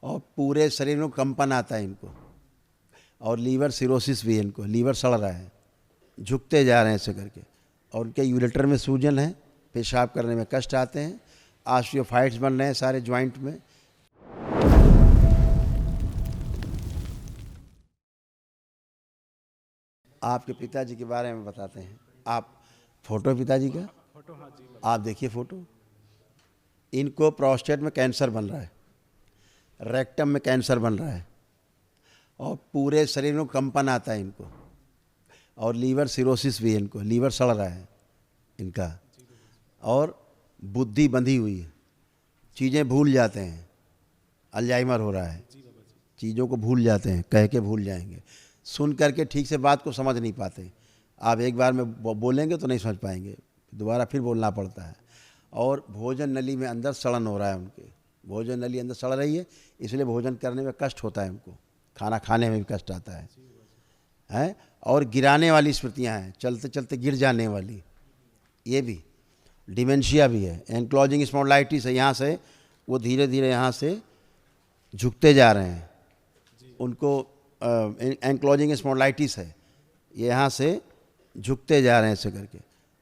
और पूरे शरीर में कंपन आता है इनको, और लीवर सिरोसिस भी है इनको, लीवर सड़ रहा है, झुकते जा रहे हैं ऐसे करके, और उनके यूरेटर में सूजन है, पेशाब करने में कष्ट आते हैं, ऑस्टियोफाइट्स बन रहे हैं सारे जॉइंट में। आपके पिताजी के बारे में बताते हैं। आप फोटो पिताजी का फोटो, हाँ जी। आप देखिए फोटो। इनको प्रोस्टेट में कैंसर बन रहा है, रेक्टम में कैंसर बन रहा है, और पूरे शरीर में कंपन आता है इनको, और लीवर सिरोसिस भी है इनको, लीवर सड़ रहा है इनका, और बुद्धि बंधी हुई है, चीज़ें भूल जाते हैं, अल्जाइमर हो रहा है, चीज़ों को भूल जाते हैं, कह के भूल जाएंगे, सुन करके ठीक से बात को समझ नहीं पाते। आप एक बार में बोलेंगे तो नहीं समझ पाएंगे, दोबारा फिर बोलना पड़ता है। और भोजन नली में अंदर सड़न हो रहा है उनके, भोजन नली अंदर सड़ रही है, इसलिए भोजन करने में कष्ट होता है उनको, खाना खाने में भी कष्ट आता है। और गिराने वाली स्मृतियाँ हैं, चलते चलते गिर जाने वाली, ये भी डिमेंशिया भी है, एंक्लोजिंग स्पॉन्डिलाइटिस है, यहाँ से वो धीरे धीरे यहाँ से झुकते जा रहे हैं, उनको एंक्लोजिंग स्पॉन्डिलाइटिस है, ये यहाँ से झुकते जा रहे हैं ऐसे करके,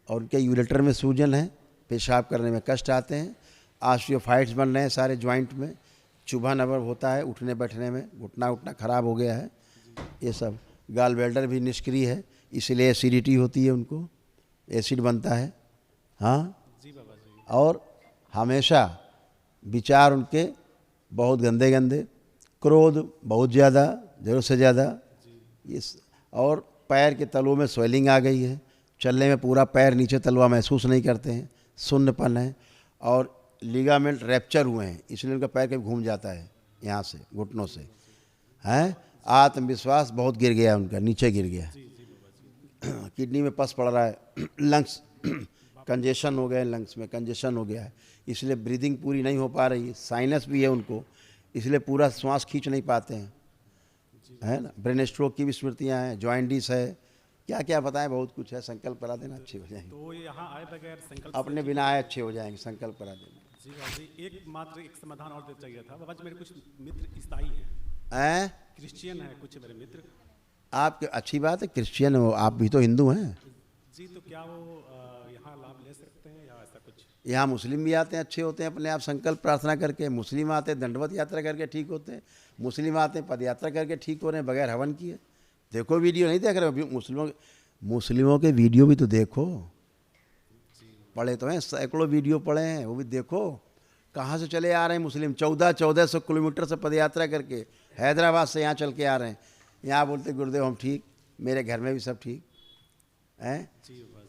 और उनके यूरेटर में सूजन है, पेशाब करने में कष्ट आते हैं, ऑस्टियोफाइट्स बन रहे हैं सारे जॉइंट में, चुभन अबर होता है उठने बैठने में, घुटना उठना खराब हो गया है, ये सब। गाल बेल्डर भी निष्क्रिय है, इसलिए एसिडिटी होती है उनको, एसिड बनता है। हाँ जी बाबा जी। और हमेशा विचार उनके बहुत गंदे गंदे, क्रोध बहुत ज़्यादा, ज़रूरत से ज़्यादा, ये और पैर के तलवों में स्वेलिंग आ गई है, चलने में पूरा पैर नीचे तलवा महसूस नहीं करते हैं, सुन्नपन है, और लिगामेंट रैप्चर हुए हैं, इसलिए उनका पैर कभी घूम जाता है यहाँ से, घुटनों से, हैं। आत्मविश्वास बहुत गिर गया उनका, नीचे गिर गया, किडनी में पस पड़ रहा है, लंग्स कंजेशन हो गए, लंग्स में कंजेशन हो गया है, इसलिए ब्रीदिंग पूरी नहीं हो पा रही है, साइनस भी है उनको, इसलिए पूरा श्वास खींच नहीं पाते हैं, है ना। ब्रेन स्ट्रोक की भी स्मृतियाँ हैं, जॉइंटिस है, क्या क्या बताएं, बहुत कुछ है। संकल्प करा देना, अच्छे हो जाएंगे, तो यहाँ आए बगैर संकल्प अपने बिना आए अच्छे हो जाएंगे, संकल्प करा देना। जी बाबा जी। एक समाधान और दे चाहिए था बाबा जी, मेरे कुछ मित्र ईसाई हैं, हैं क्रिश्चियन हैं कुछ मेरे मित्र। आप, अच्छी बात है, क्रिश्चियन हो आप भी, तो हिंदू हैं। जी, तो क्या वो यहाँ लाभ ले सकते हैं या ऐसा कुछ? यहाँ मुस्लिम भी आते हैं, अच्छे होते हैं, अपने आप संकल्प प्रार्थना करके। मुस्लिम आते हैं दंडवत यात्रा करके ठीक होते हैं, मुस्लिम आते हैं पद यात्रा करके ठीक हो रहे हैं बगैर हवन किए। देखो वीडियो, नहीं देख रहे हो? मुस्लिमों के वीडियो भी तो देखो, पढ़े तो हैं, सैकड़ों वीडियो पढ़े हैं, वो भी देखो। कहाँ से चले आ रहे हैं मुस्लिम, 1400 किलोमीटर से पद यात्रा करके, हैदराबाद से यहाँ चल के आ रहे हैं। यहाँ बोलते गुरुदेव हम ठीक, मेरे घर में भी सब ठीक हैं।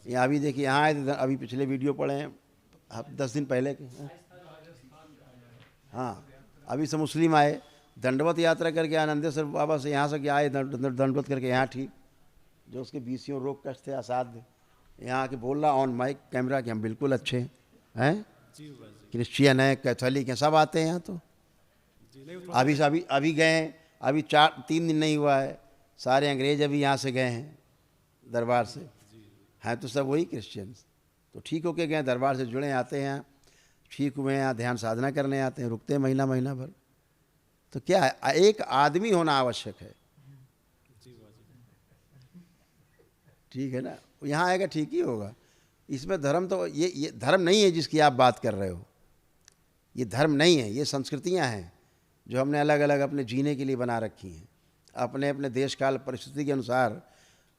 यहाँ अभी देखिए, यहाँ आए थे, अभी पिछले वीडियो पढ़े हैं 10 दिन पहले के। हाँ, अभी से मुस्लिम आए, दंडवत यात्रा करके आनंदेश्वर बाबा से, यहाँ से क्या आए दंडवत करके यहाँ ठीक, जो उसके बीसियों रोग कष्ट थे असाध्य, यहाँ आके बोल रहा ऑन माइक कैमरा कि हम बिल्कुल अच्छे हैं। क्रिश्चियन है, कैथोलिक हैं, सब आते हैं यहाँ। तो अभी गए, अभी 3 दिन नहीं हुआ है, सारे अंग्रेज अभी यहाँ से गए हैं दरबार से, हैं तो सब वही क्रिश्चियंस, तो ठीक होके गए, दरबार से जुड़े, आते हैं यहाँ, ठीक हुए हैं, यहाँ ध्यान साधना करने आते हैं, रुकते हैं महीना महीना भर। तो क्या है, एक आदमी होना आवश्यक है, ठीक है ना। यहाँ आएगा ठीक ही होगा। इसमें धर्म तो ये धर्म नहीं है जिसकी आप बात कर रहे हो, ये धर्म नहीं है, ये संस्कृतियाँ हैं जो हमने अलग अलग अपने जीने के लिए बना रखी हैं, अपने अपने देश काल परिस्थिति के अनुसार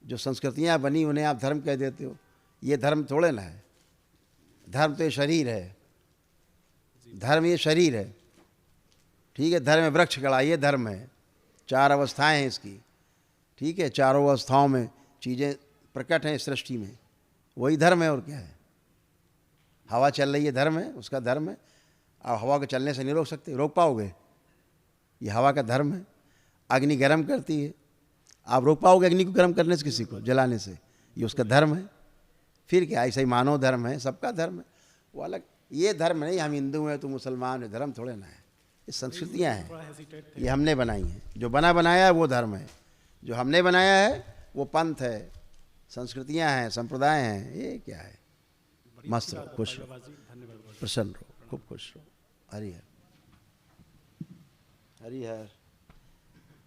जो संस्कृतियाँ बनी उन्हें आप धर्म कह देते हो। ये धर्म थोड़े ना है, धर्म तो ये शरीर है, धर्म ये शरीर है, ठीक है। धर्म में वृक्ष खड़ा, ये धर्म है, 4 अवस्थाएं हैं इसकी, ठीक है। चारों अवस्थाओं में चीज़ें प्रकट हैं सृष्टि में, वही धर्म है, और क्या है। हवा चल रही है, धर्म है, उसका धर्म है। आप हवा को चलने से नहीं रोक सकते, रोक पाओगे? ये हवा का धर्म है। अग्नि गर्म करती है, आप रोक पाओगे अग्नि को गर्म करने से, किसी को जलाने से? ये उसका धर्म है। फिर क्या, ऐसा ही मानव धर्म है, सबका धर्म है, वो अलग। ये धर्म नहीं, हम हिंदू हैं तो मुसलमान है, धर्म थोड़े ना है, ये संस्कृतियाँ हैं, ये हमने बनाई हैं। जो बनाया है वो धर्म है, जो हमने बनाया है वो पंथ है, संस्कृतियाँ हैं, संप्रदाय हैं। ये क्या है? मस्त रहो, खुश रहो, प्रसन्न रहो, खूब खुश रहो। हरि हर। हरिहर,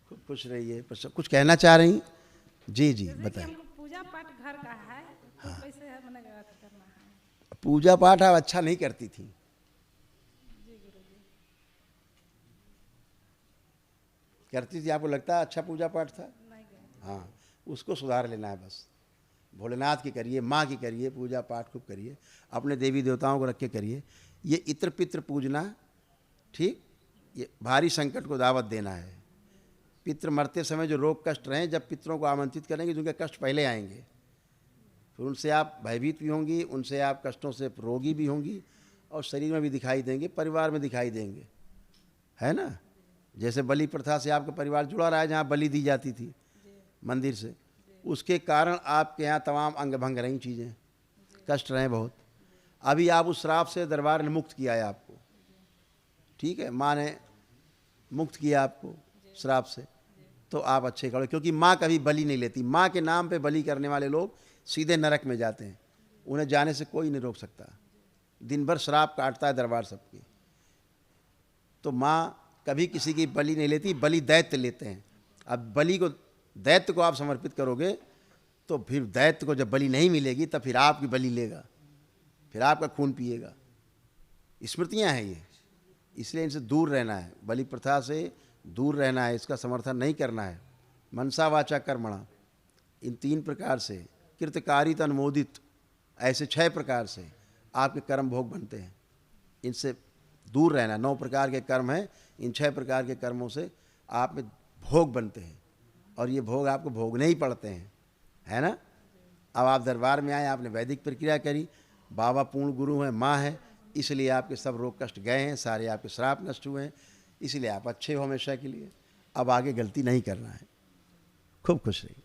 खूब खुश रहिए। कुछ कहना चाह रही? जी जी जैसे कि बताइए। हमको पूजा पाठ घर का है तो कैसे है मैंने करना है? पूजा पाठ आप अच्छा नहीं करती थी। करती थी, आपको लगता है अच्छा पूजा पाठ था? नहीं गए। हाँ, उसको सुधार लेना है बस। भोलेनाथ की करिए, माँ की करिए, पूजा पाठ खूब करिए, अपने देवी देवताओं को रख के करिए। ये इत्र पित्र पूजना, ठीक, ये भारी संकट को दावत देना है। पितृ मरते समय जो रोग कष्ट रहें, जब पितरों को आमंत्रित करेंगे तो उनके कष्ट पहले आएंगे, फिर उनसे आप भयभीत भी होंगी, उनसे आप कष्टों से रोगी भी होंगी, और शरीर में भी दिखाई देंगे, परिवार में दिखाई देंगे, है ना। जैसे बलि प्रथा से आपका परिवार जुड़ा रहा है, जहाँ बलि दी जाती थी मंदिर से, उसके कारण आपके यहाँ तमाम अंग भंग रही चीज़ें, कष्ट रहे बहुत। अभी आप उस श्राप से दरबार ने मुक्त किया है आपको, ठीक है, माँ ने मुक्त किया आपको श्राप से, तो आप अच्छे करो, क्योंकि माँ कभी बलि नहीं लेती। माँ के नाम पे बलि करने वाले लोग सीधे नरक में जाते हैं, उन्हें जाने से कोई नहीं रोक सकता। दिन भर श्राप काटता है दरबार सबकी। तो माँ कभी किसी की बलि नहीं लेती, बलि दैत्य लेते हैं। अब बलि को, दैत्य को आप समर्पित करोगे तो फिर दैत्य को जब बलि नहीं मिलेगी तब फिर आपकी बलि लेगा, फिर आपका खून पिएगा। स्मृतियाँ हैं ये, इसलिए इनसे दूर रहना है, बलि प्रथा से दूर रहना है, इसका समर्थन नहीं करना है। मनसा वाचा कर्मणा, इन 3 प्रकार से, कृतकारित अनुमोदित, ऐसे 6 प्रकार से आपके कर्म भोग बनते हैं, इनसे दूर रहना। 9 प्रकार के कर्म हैं, इन 6 प्रकार के कर्मों से आप में भोग बनते हैं, और ये भोग आपको भोगने ही पड़ते हैं, है ना। अब आप दरबार में आए, आपने वैदिक प्रक्रिया करी, बाबा पूर्ण गुरु हैं, माँ है, इसलिए आपके सब रोग कष्ट गए हैं, सारे आपके श्राप नष्ट हुए हैं, इसलिए आप अच्छे हो हमेशा के लिए। अब आगे गलती नहीं करना है। खूब खुश रहिए।